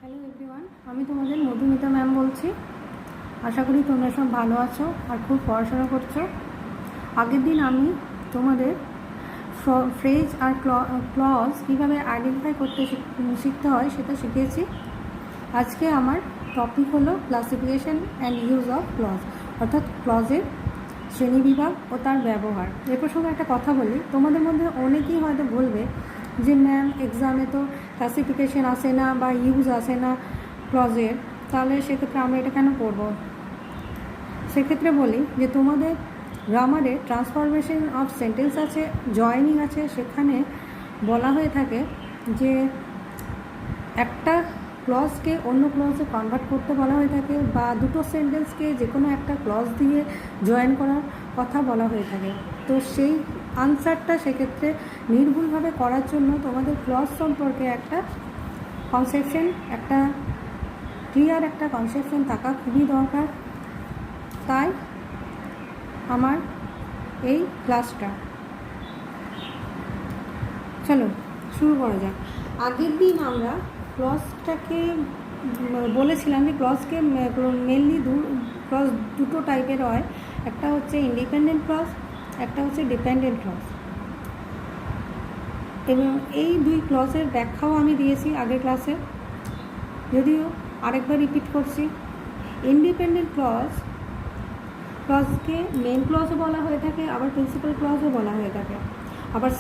Hello everyone, আমি তোমাদের Madhumita ma'am বলছি। আশা করি তোমরা সব ভালো আছো আর খুব পড়াশোনা করছো। আগের দিন আমি তোমাদের ফ্রেজ আর ক্লজ কীভাবে আইডেন্টিফাই করতে শিখতে হয় সেটা শিখিয়েছি। আজকে আমার টপিক হলো classification and use of clause, অর্থাৎ ক্লজের শ্রেণীবিভাগ ও তার ব্যবহার। এ প্রসঙ্গে একটা কথা বলি, তোমাদের মধ্যে অনেকেই হয়তো বলবে যে ম্যাম এক্সামে তো ক্লাসিফিকেশন আসে না বা ইউজ আসে না ক্লজের, তাহলে সেক্ষেত্রে আমরা এটা কেন পড়ব? সেক্ষেত্রে বলি যে তোমাদের গ্রামারে ট্রান্সফরমেশন অফ সেন্টেন্স আছে, জয়েনিং আছে, সেখানে বলা হয়ে থাকে যে একটা ক্লজকে অন্য ক্লজে কনভার্ট করতে বলা হয়ে থাকে, বা দুটো সেন্টেন্সকে যে কোনো একটা ক্লজ দিয়ে জয়েন করার কথা বলা হয়ে থাকে। তো সেই আনসারটা সেক্ষেত্রে নির্ভুলভাবে করার জন্য তোমাদের ক্লজ সম্পর্কে একটা কনসেপশন, একটা ক্লিয়ার একটা কনসেপশন থাকা খুবই দরকার। তাই আমার এই ক্লাসটা, চলো শুরু করা যাক। আগের দিন আমরা ক্লজটাকে বলেছিলাম যে ক্লজকে মেনলি ক্লজ দুটো টাইপের হয়, একটা হচ্ছে ইন্ডিপেন্ডেন্ট ক্লজ, একটা হচ্ছে ডিপেন্ডেন্ট ক্লজ। এবং এই দুই ক্লজের ব্যাখ্যাও আমি দিয়েছি আগের ক্লাসে, যদিও আরেকবার রিপিট করছি। ইন্ডিপেন্ডেন্ট ক্লজকে মেন ক্লজও বলা হয়ে থাকে, আবার প্রিন্সিপাল ক্লজও বলা হয়ে থাকে, আবার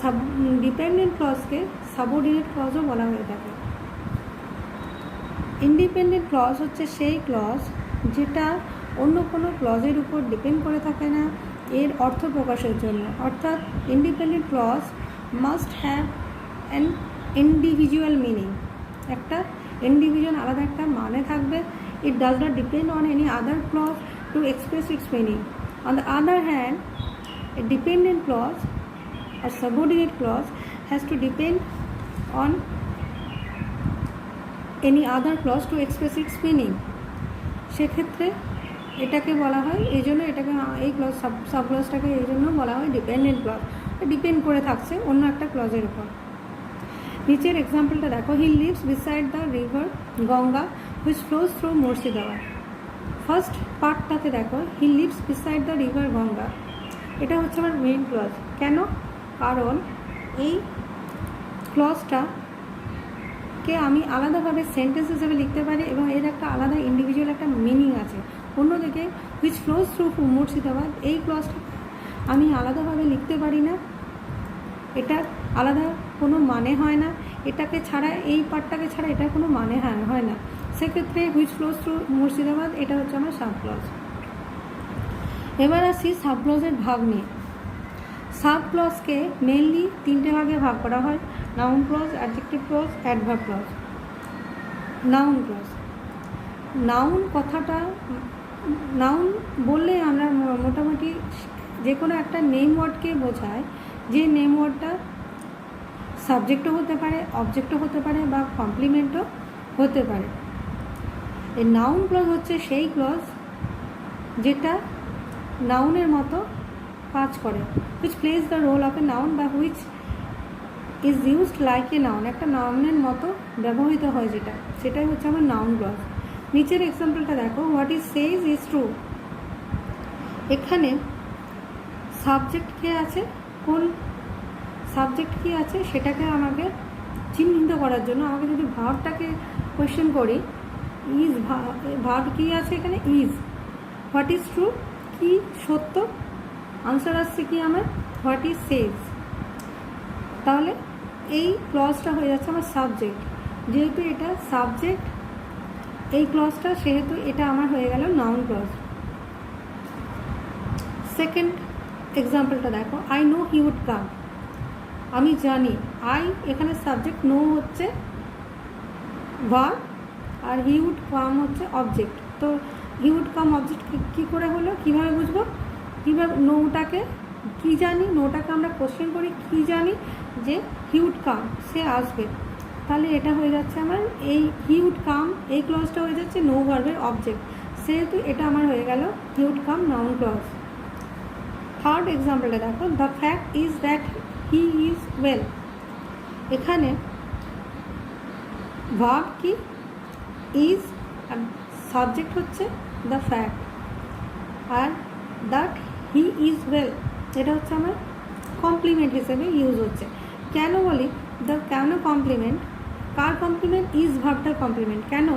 ডিপেন্ডেন্ট ক্লজকে সাবঅর্ডিনেট ক্লজও বলা হয়ে থাকে। ইন্ডিপেন্ডেন্ট ক্লজ হচ্ছে সেই ক্লজ যেটা অন্য কোনো ক্লজের উপর ডিপেন্ড করে থাকে না এর অর্থ প্রকাশের জন্য, অর্থাৎ independent clause must have an individual meaning, একটা ইন্ডিভিজুয়াল আলাদা একটা মানে থাকবে। It does not depend on any other clause to express its meaning. On the other hand, a dependent clause or subordinate clause has to depend on any other clause to express its meaning. সেক্ষেত্রে এটাকে বলা হয়, এই জন্য এটাকে এই clause sub ক্লজটাকে এই জন্য বলা হয় ডিপেন্ডেন্ট ক্লজ, ডিপেন্ড করে থাকছে অন্য একটা ক্লজের উপর। নিচের এক্সাম্পলটা দেখো, he lives beside the river Ganga which flows through Murshidabad. First পার্টটাতে দেখো, he lives beside the river Ganga, এটা হচ্ছে আমার মেইন ক্লজ। কেন? কারণ এই ক্লজটাকে আমি আলাদাভাবে সেন্টেন্স হিসেবে লিখতে পারি এবং এর একটা আলাদা ইন্ডিভিজুয়াল একটা মিনিং আছে। অন্যদিকে হুইচ ফ্লোজ থ্রু মুর্শিদাবাদ, এই ক্লজটা আমি আলাদাভাবে লিখতে পারি না, এটা আলাদা কোনো মানে হয় না, এটাকে ছাড়া, এই পার্টটাকে ছাড়া এটার কোনো মানে হয় না। সেক্ষেত্রে হুইচ ফ্লোজ থ্রু মুর্শিদাবাদ এটা হচ্ছে আমার সাব ক্লজ। এবার আসি সাব ক্লজের ভাগ নিয়ে। সাব ক্লজকে মেনলি তিনটে ভাগে ভাগ করা হয়: noun clause, adjective clause, adverb clause. Noun clause, noun কথাটা, নাউন বললে আমরা মোটামুটি যে কোনো একটা নেম ওয়ার্ডকে বোঝায়, যে নেম ওয়ার্ডটা সাবজেক্টও হতে পারে, অবজেক্টও হতে পারে, বা কমপ্লিমেন্টও হতে পারে। এই নাউন ক্লজ হচ্ছে সেই ক্লজ যেটা নাউনের মতো কাজ করে, which plays the role of a noun বা which is used like a noun, একটা নাউনের মতো ব্যবহৃত হয় যেটা, সেটাই হচ্ছে আমার নাউন ক্লজ। নিচের এক্সাম্পলটা দেখো, what is says is true. এখানে সাবজেক্ট কে আছে, কোন সাবজেক্ট কী আছে সেটাকে আমাকে চিহ্নিত করার জন্য আমাকে যদি ভার্বটাকে কোয়েশ্চেন করি, ইজ ভার্ব কী আছে এখানে, ইজ। হোয়াট ইজ ট্রু, কি সত্য, আনসার আসছে কি আমার হোয়াট ইজ সেজ। তাহলে এই ক্লজটা হয়ে যাচ্ছে আমার সাবজেক্ট, যেহেতু এটা সাবজেক্ট এই ক্লজটা, সেহেতু এটা আমার হয়ে গেল নাউন ক্লজ। সেকেন্ড এক্সাম্পলটা দেখো, I know he would come, আমি জানি, আই এখানে সাবজেক্ট, নো হচ্ছে ভার্ব, আর হি উড কাম হচ্ছে অবজেক্ট। তো হি উড কাম অবজেক্ট কী করে হলো, কীভাবে বুঝবো, কীভাবে নোটাকে কী জানি, নোটাকে আমরা কোশ্চেন করি, কী জানি যে হি উড কাম, সে আসবে। তাহলে এটা হয়ে যাচ্ছে আমার এই হি উড কাম, এই ক্লজটা হয়ে যাচ্ছে নো ভার্বের অবজেক্ট, সেহেতু এটা আমার হয়ে গেল he would come noun clause. Third এক্সাম্পলটা দেখো, the fact is that he is well. এখানে ভার্ব কি, ইজ, আর সাবজেক্ট হচ্ছে দ্য ফ্যাক্ট, আর দ্যাট হি ইজ ওয়েল এটা হচ্ছে আমার কমপ্লিমেন্ট হিসেবে ইউজ হচ্ছে। কেন বলি কেন কমপ্লিমেন্ট, কার কমপ্লিমেন্ট? ইজ ভার্বটার কমপ্লিমেন্ট। কেন?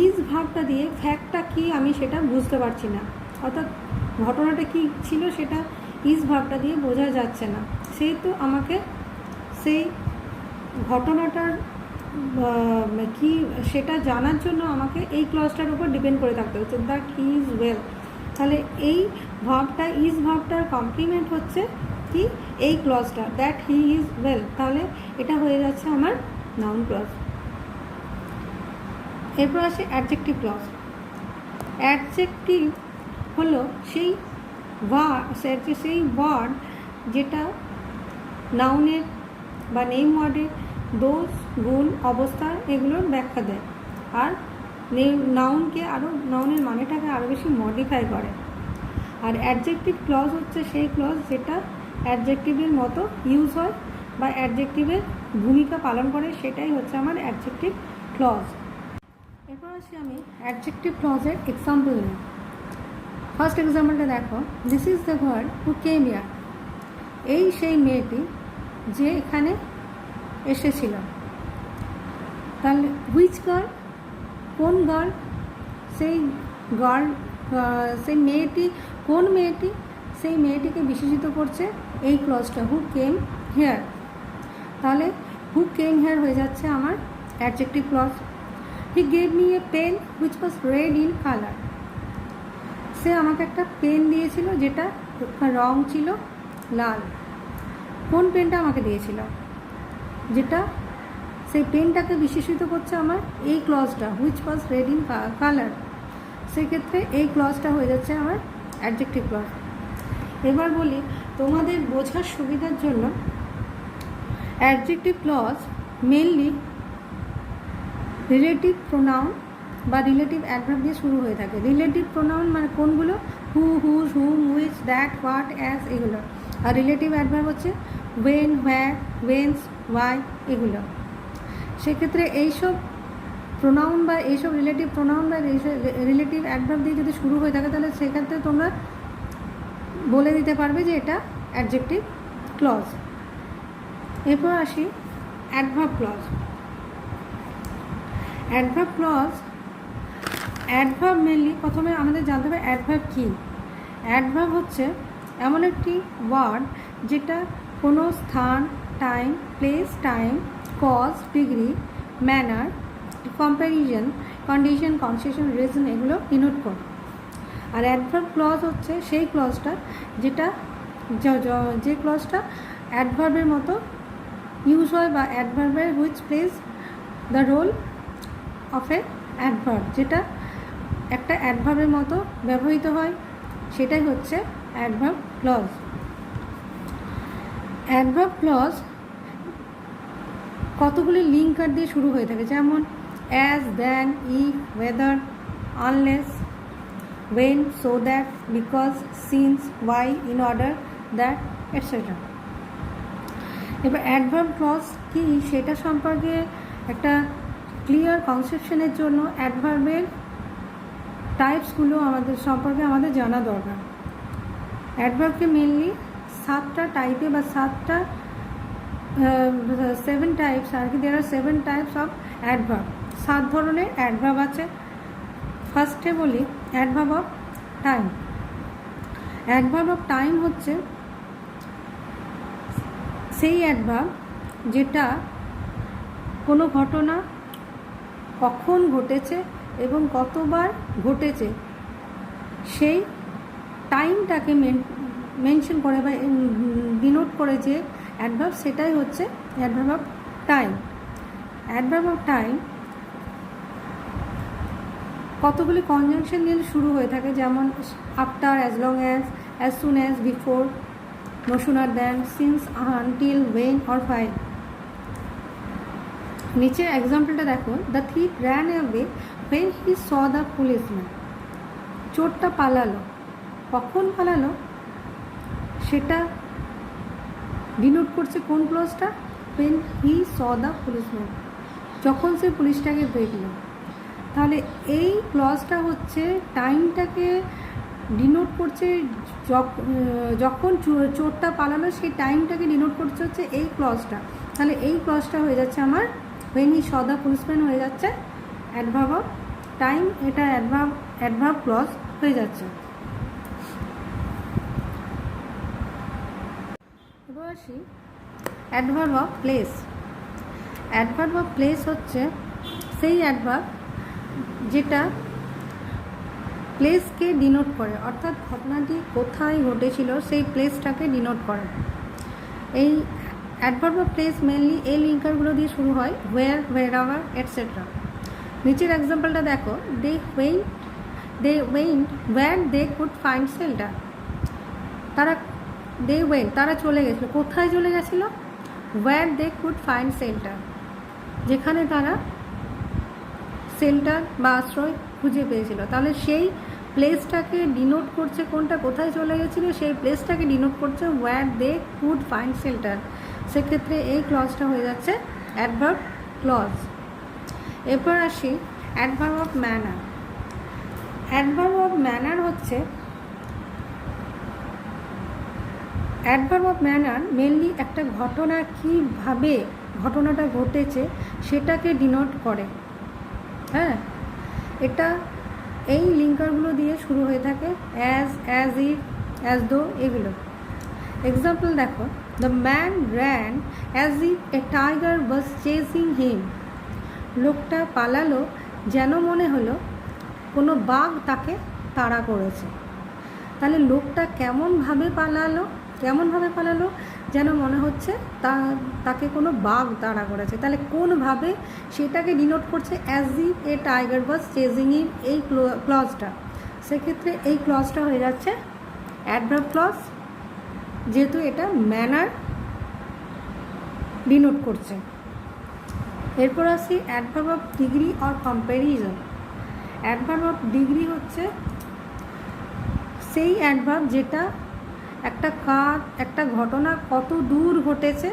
ইজ ভার্বটা দিয়ে ফ্যাক্টটা কি আমি সেটা বুঝতে পারছি না, অর্থাৎ ঘটনাটা কি ছিল সেটা ইজ ভার্বটা দিয়ে বোঝা যাচ্ছে না, সেহেতু আমাকে সেই ঘটনাটার কি সেটা জানার জন্য আমাকে এই ক্লজটার উপর ডিপেন্ড করে থাকতে হচ্ছে, দ্যাট হি ইজ ওয়েল। তাহলে এই ভার্বটা ইজ ভার্বটার কমপ্লিমেন্ট হচ্ছে কি এই ক্লজটা, দ্যাট হি ইজ ওয়েল। তাহলে এটা হয়ে যাচ্ছে আমার নাউন ক্লজ। এরপর আসে অ্যাডজেক্টিভ ক্লজ। অ্যাডজেক্টিভ হলো সেই ওয়ার্ড যেটা নাউনের বা নেম ওয়ার্ডের দোষ, গুণ, অবস্থা এগুলোর ব্যাখ্যা দেয়, আর নাউনের মানেটাকে আরও বেশি মডিফাই করে। আর অ্যাডজেক্টিভ ক্লজ হচ্ছে সেই ক্লজ যেটা অ্যাডজেক্টিভের মতো ইউজ হয় বা অ্যাডজেক্টিভের ভূমিকা পালন করে, সেটাই হচ্ছে আমার অ্যাডজেক্টিভ ক্লজ। এরপর আসি আমি অ্যাডজেক্টিভ ক্লজের এক্সাম্পল নিই। ফার্স্ট এক্সাম্পলটা দেখো, this is the girl who came here. এই সেই মেয়েটি যে এখানে এসেছিল। তাহলে হুইচ গার্ল, কোন গার্ল, সেই মেয়েটি, কোন মেয়েটি, সেই মেয়েটিকে বিশেষিত করছে এই ক্লজটা, হু কেম হেয়ার। তাহলে হু কেম হেয়ার হয়ে যাচ্ছে আমার adjective clause. He gave me a pen which was red in colour. সে আমাকে একটা পেন দিয়েছিল যেটা রং ছিল লাল। কোন পেনটা আমাকে দিয়েছিল, যেটা সেই পেনটাকে বিশেষিত করছে আমার এই ক্লজটা, which was red in colour. সেক্ষেত্রে এই ক্লজটা হয়ে যাচ্ছে আমার অ্যাডজেক্টিভ ক্লজ। এবার বলি তোমাদের বোঝার সুবিধার জন্য, adjective clause mainly relative pronoun বা রিলেটিভ অ্যাডভার্ব দিয়ে শুরু হয়ে থাকে। রিলেটিভ প্রোনাউন মানে কোনগুলো? Who, whose, whom, which, that, what, as এগুলো। আর রিলেটিভ অ্যাডভার্ব হচ্ছে ওয়েন, হোয়ার, ওয়েন্স, ওয়াই এগুলো। সেক্ষেত্রে এইসব প্রোনাউন বা এইসব রিলেটিভ প্রোনাউন বা রিলেটিভ অ্যাডভার্ব দিয়ে যদি শুরু হয়ে থাকে, তাহলে সেক্ষেত্রে তোমরা বলে দিতে পারবে যে এটা অ্যাডজেক্টিভ ক্লজ। এরপর আসি adverb clause. Adverb clause, adverb mainly প্রথমে আমাদের জানতে হবে অ্যাডভার্ব কী। অ্যাডভার্ব হচ্ছে এমন একটি ওয়ার্ড যেটা কোনো স্থান, time, place, time, cause, degree, manner, comparison, condition, concession, reason এগুলো ডিনোট করে। আর অ্যাডভার্ব ক্লজ হচ্ছে সেই ক্লজটা যেটা যে ক্লজটা অ্যাডভার্বের মতো ইউজ হয় বা অ্যাডভার্বের which plays the role of a adverb, যেটা একটা অ্যাডভার্বের মতো ব্যবহৃত হয়, সেটাই হচ্ছে অ্যাডভার্ব ক্লজ। অ্যাডভার্ব ক্লজ কতগুলি লিঙ্কার দিয়ে শুরু হয়ে থাকে, যেমন as, then, if, whether, unless, when, so that, because, since, why, in order, that, etc. এবার অ্যাডভার্ব ক্লজ কি সেটা সম্পর্কে একটা ক্লিয়ার কনসেপশনের জন্য অ্যাডভার্বের টাইপসগুলো আমাদের জানা দরকার। অ্যাডভার্বকে মেনলি 7টা টাইপে বা 7 টাইপস আর কি, দেয়ার আর 7 টাইপস অফ অ্যাডভার্ব। 7 ধরনের অ্যাডভার্ব আছে। ফার্স্টে বলি adverb of time. Adverb of time হচ্ছে সেই অ্যাডভার্ব যেটা কোনো ঘটনা কখন ঘটেছে এবং কতবার ঘটেছে সেই টাইমটাকে মেনশন করে বা ডিনোট করে যে অ্যাডভার্ব, সেটাই হচ্ছে adverb of time. Adverb of time কতগুলি কনজাংশন দিয়ে শুরু হয়ে থাকে, যেমন after, as long as soon as, before, no sooner than, since, until, when or while. নিচে এক্সাম্পলটা দেখো, the thief ran away when he saw the policeman. চোরটা পালালো, কখন পালালো সেটা ডিনোট করছে কোন ক্লজটা? When he saw the policeman, যখন সে পুলিশটাকে দেখলো। তাহলে এই ক্লজটা হচ্ছে টাইমটাকে ডিনোট করছে, যখন চোরটা পালালো সেই টাইমটাকে ডিনোট করছে হচ্ছে এই ক্লজটা। তাহলে এই ক্লজটা হয়ে যাচ্ছে আমার when he saw the policeman হয়ে যাচ্ছে অ্যাডভার্ব অফ টাইম, এটা অ্যাডভার্ব ক্লজ হয়ে যাচ্ছে। এবার আসি adverb of place. Adverb of place হচ্ছে সেই অ্যাডভার্ব যেটা প্লেসকে ডিনোট করে, অর্থাৎ ঘটনাটি কোথায় ঘটেছিল সেই প্লেসটাকে ডিনোট করে। এই অ্যাডভার্ব অফ প্লেস মেনলি এই লিঙ্কারগুলো দিয়ে শুরু হয়, ওয়্যার, হোয়ারএভার, এটসেট্রা। নিচের এক্সাম্পলটা দেখো, they went where they could find shelter. তারা চলে গেছিলো, কোথায় চলে গেছিলো? Where they could find shelter, যেখানে তারা শেল্টার বা আশ্রয় খুঁজে পেয়েছিল। তাহলে সেই প্লেসটাকে ডিনোট করছে কোনটা, কোথায় চলে গেছিলো সেই প্লেসটাকে ডিনোট করছে where they could find shelter. সেক্ষেত্রে এই ক্লজটা হয়ে যাচ্ছে অ্যাডভার্ব ক্লজ। এরপর আসি adverb of manner. Adverb of manner হচ্ছে, অ্যাডভার্ব অফ ম্যানার মেনলি একটা ঘটনা কীভাবে ঘটনাটা ঘটেছে সেটাকে ডিনোট করে। হ্যাঁ, এটা এই লিঙ্কারগুলো দিয়ে শুরু হয়ে থাকে, অ্যাজ ইফ, অ্যাজ দো, এগুলো। এক্সাম্পল দেখো, the man ran as if a tiger was chasing him. লোকটা পালালো যেন মনে হলো কোনো বাঘ তাকে তাড়া করেছে। তাহলে লোকটা কেমনভাবে পালালো যেন মনে হচ্ছে তাকে কোনো বাঘ তাড়া করেছে। তাহলে কোনভাবে সেটাকে ডিনোট করছে as if a tiger was chasing him, এই ক্লজটা। সেক্ষেত্রে এই ক্লজটা হয়ে যাচ্ছে অ্যাডভার্ব ক্লজ, যেহেতু এটা ম্যানার ডিনোট করছে। এরপর আসি adverb of degree or comparison. Adverb of degree হচ্ছে সেই অ্যাডভার্ব যেটা একটা ঘটনা কত দূর ঘটেছে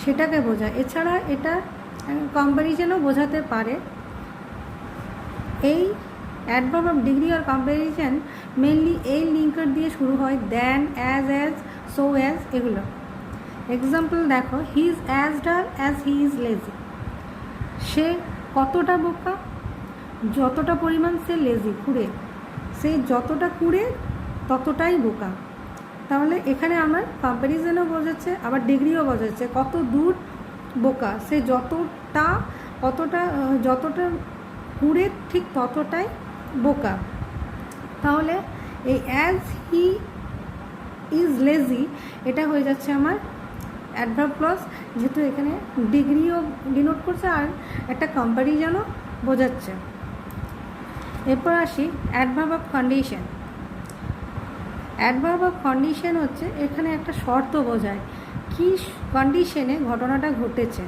সেটাকে বোঝায়। এছাড়া এটা কম্প্যারিজনও বোঝাতে পারে। এই অ্যাডভার্ব অফ ডিগ্রি আর কম্প্যারিজন মেনলি এই লিঙ্কার দিয়ে শুরু হয়, দ্যান, অ্যাজ, সো অ্যাজ, এগুলো। এক্সাম্পল দেখো, he is as dull as he is lazy. সে কতটা বোকা, যতটা পরিমাণ সে লেজি, কুড়ে, সে যতটা কুড়ে ততটাই বোকা। তাহলে এখানে আমার কম্প্যারিজনও বোঝাচ্ছে, আবার ডিগ্রিও বোঝাচ্ছে, কত দূর বোকা, সে যতটা কুড়ে ঠিক ততটাই বোকা। তাহলে এই অ্যাজ হি ইজ লেজি এটা হয়ে যাচ্ছে আমার অ্যাডভার্ব ক্লজ, যেহেতু এখানে ডিগ্রিও ডিনোট করছে আর একটা কম্প্যারিজনও বোঝাচ্ছে। এরপর আসি adverb of condition. Adverb of condition হচ্ছে এখানে একটা শর্ত বোঝায়, কি কন্ডিশনে ঘটনাটা ঘটেছে।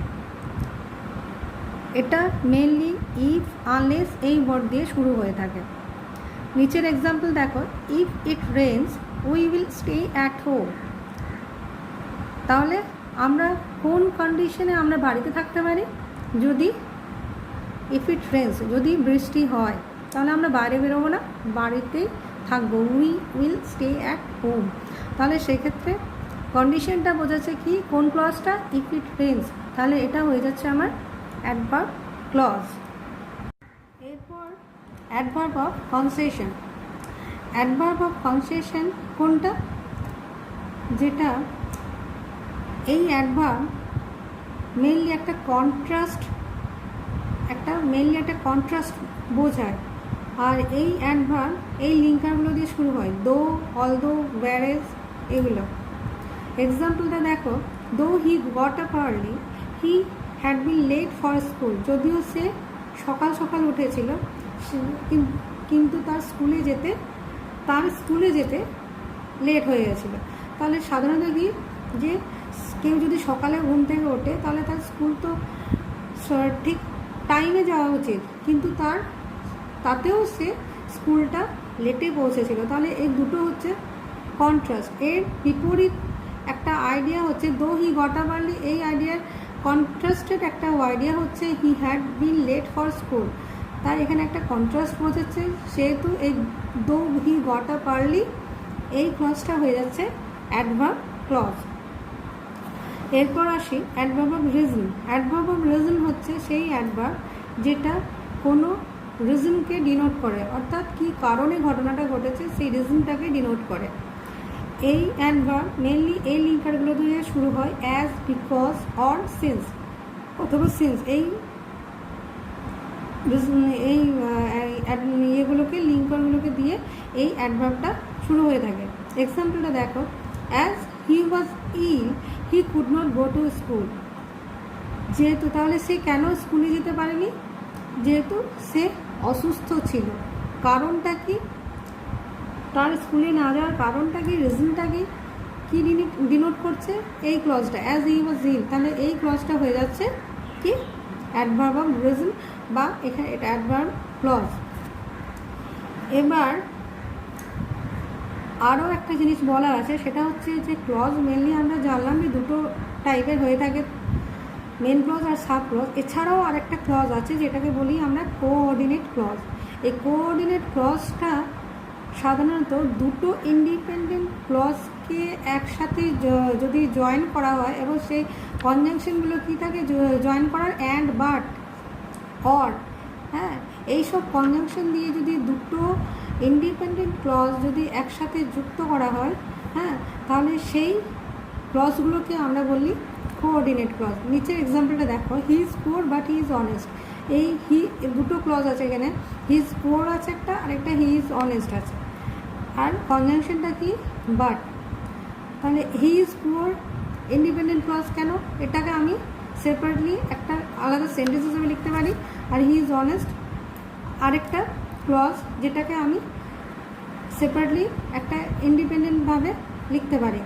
এটা মেনলি ইফ, আনলেস এই ওয়ার্ড দিয়ে শুরু হয়ে থাকে। নিচের এক্সাম্পল দেখো, if it Reigns we will stay at home. তাহলে আমরা কোন কন্ডিশনে আমরা বাড়িতে থাকতে পারি? যদি ইফ ইট রেন্স, যদি বৃষ্টি হয় তাহলে আমরা বাইরে বেরোবো না, বাড়িতেই থাকবো, we will stay at home. তাহলে সেক্ষেত্রে কন্ডিশনটা বোঝাচ্ছে কি, কোন ক্লজটা? If it Reigns. তাহলে এটা হয়ে যাচ্ছে আমার অ্যাডভার্ব ক্লজ। এরপর adverb of concession. Adverb of concession কোনটা? যেটা এই অ্যাডভার্ব মেনলি একটা কন্ট্রাস্ট বোঝায়। আর এই অ্যাডভার্ব এই লিঙ্কারগুলো দিয়ে শুরু হয়, দো, অলদো, ওয়্যারএজ, এগুলো। এক্সাম্পলটা দেখো, though he got up early he had been late for school. যদিও সে সকাল সকাল উঠেছিল কিন্তু তার স্কুলে যেতে লেট হয়ে গেছিলো। তাহলে সাধারণত কি, যে কেউ যদি সকালে ঘুম থেকে ওঠে তাহলে তার স্কুল তো ঠিক টাইমে যাওয়া উচিত, কিন্তু তাতেও সে স্কুলটা লেটে পৌঁছেছিল। তাহলে এই দুটো হচ্ছে কন্ট্রাস্ট। এর বিপরীত একটা আইডিয়া হচ্ছে দো হি গট আপ আর্লি, এই আইডিয়ার কন্ট্রাস্টেড একটা আইডিয়া হচ্ছে he had been late for school. তাই এখানে একটা কন্ট্রাস্ট বোঝাচ্ছে, সেহেতু এই দো হি গট আপ আর্লি এই ক্লজটা হয়ে যাচ্ছে অ্যাডভার্ব ক্লজ। এরপর আসি adverb of reason. Adverb of reason হচ্ছে সেই অ্যাডভার্ব যেটা কোনো রিজনকে ডিনোট করে, অর্থাৎ কি কারণে ঘটনাটা ঘটেছে সেই রিজনটাকে ডিনোট করে। এই অ্যাডভার্ব মেনলি এই লিঙ্কারগুলো দিয়ে শুরু হয়, অ্যাজ, বিকজ, অর, সিন্স অথবা সিন্স। এই ইয়েগুলোকে লিঙ্কারগুলোকে দিয়ে এই অ্যাডভার্বটা শুরু হয়ে থাকে। এক্সাম্পলটা দেখো, as he was ill he could not go to school. যেহেতু, তাহলে সে কেন স্কুলে যেতে পারেনি? যেহেতু সে অসুস্থ ছিল। কারণটা কি? তার স্কুলে না যাওয়ার কারণটা কি, রিজনটা কি, কী ডিনোট করছে? এই ক্লজটা, অ্যাজ হি ওয়াজ ইল। তাহলে এই ক্লজটা হয়ে যাচ্ছে কি অ্যাডভার্ব অফ রিজন, বা এখানে এটা অ্যাডভার্ব ক্লজ। এবার আরও একটা জিনিস বলার আছে, সেটা হচ্ছে যে ক্লজ মেনলি আমরা জানলাম যে দুটো টাইপের হয়ে থাকে, মেন ক্লজ আর সাব ক্লজ। এছাড়াও আরেকটা ক্লজ আছে যেটাকে বলি আমরা কোঅর্ডিনেট ক্লজ। এই কোঅর্ডিনেট ক্লজটা সাধারণত দুটো ইন্ডিপেন্ডেন্ট ক্লজকে একসাথে যদি জয়েন করা হয়, এবং সেই কনজাংশনগুলো কী থাকে জয়েন করার, অ্যান্ড, বাট, অর, হ্যাঁ, এইসব কনজাংশন দিয়ে যদি দুটো ইন্ডিপেন্ডেন্ট ক্লজ যদি একসাথে যুক্ত করা হয়, হ্যাঁ, তাহলে সেই ক্লজগুলোকে আমরা বলি কোঅর্ডিনেট ক্লজ। নিচের এক্সাম্পলটা দেখো, he is poor but he is honest. এই দুটো ক্লজ আছে এখানে, হি ইজ পুয়ার আছে একটা, আর একটা হি ইজ অনেস্ট আছে, আর কনজাংশনটা কি বাট। তাহলে he is poor independent clause কেন? এটাকে আমি সেপারেটলি একটা আলাদা সেন্টেন্স হিসেবে লিখতে পারি, আর হি ইজ অনেস্ট আরেকটা ক্লজ যেটাকে আমি সেপারেটলি একটা ইন্ডিপেন্ডেন্টভাবে লিখতে পারি।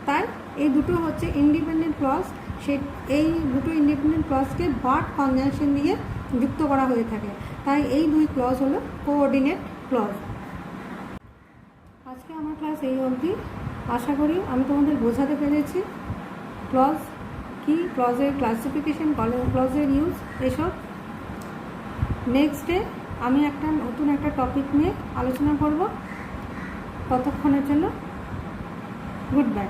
তাই এই দুটো হচ্ছে ইন্ডিপেন্ডেন্ট ক্লজ। এই দুটো ইন্ডিপেন্ডেন্ট ক্লজকে বাট কনজাংশন দিয়ে যুক্ত করা হয়ে থাকে। তাই এই দুই ক্লজ হলো কোঅর্ডিনেট ক্লজ। আজকে আমার ক্লাস এই অবধি। আশা করি আমি তোমাদের বোঝাতে পেরেছি ক্লজ কি, ক্লজের ক্লাসিফিকেশন, ক্লজের ইউজ, এসব। নেক্সট ডে আমি নতুন একটা টপিক নিয়ে আলোচনা করব। ততক্ষণের জন্য গুড বাই।